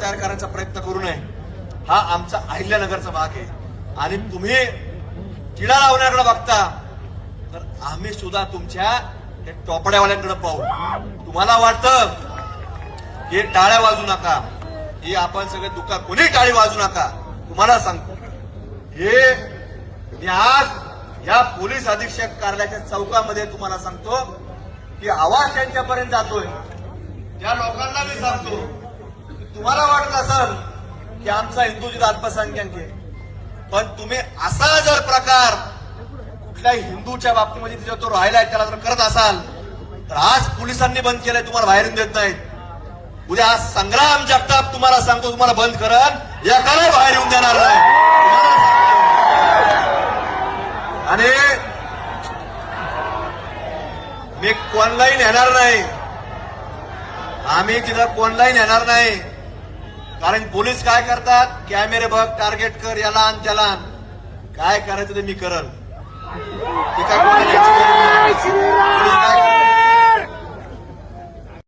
तयार करण्याचा प्रयत्न करू नये. हा आमचा अहिल्यानगरचा भाग आहे आणि तुम्ही टिळा लावण्याकडे बघता तर आम्ही सुद्धा तुमच्या टोपड्यावाल्यांकडे पाहू. तुम्हाला वाटतं हे टाळ्या वाजू नका, हे आपण सगळे दुःखा कोणी टाळी वाजू नका. तुम्हाला सांगतो हे मी आज या पोलीस अधीक्षक कार्यालयाच्या चौकामध्ये तुम्हाला सांगतो की आवाज त्यांच्यापर्यंत जातोय. त्या लोकांना मी सांगतो तुम्हाला वाटत असेल की आमचा हिंदू जिथं अल्पसंख्याक आहे, पण तुम्ही असा जर प्रकार कुठल्याही हिंदूच्या बाबतीमध्ये तिथे तो राहिलाय त्याला जर करत असाल तर आज पोलिसांनी बंद केलंय, तुम्हाला बाहेरून देत नाहीत. उद्या आज संग्राम जगताप तुम्हाला सांगतो तुम्हाला बंद करन, एकाला बाहेर येऊन देणार नाही. आणि मी कोणलाही नेणार नाही, आम्ही तिथं कोणलाही नेणार नाही. कारण पोलीस काय करतात, कॅमेरे बघ, टार्गेट कर, याला आण त्याला आण. काय करायचं ते मी करल, ते काय कोणाला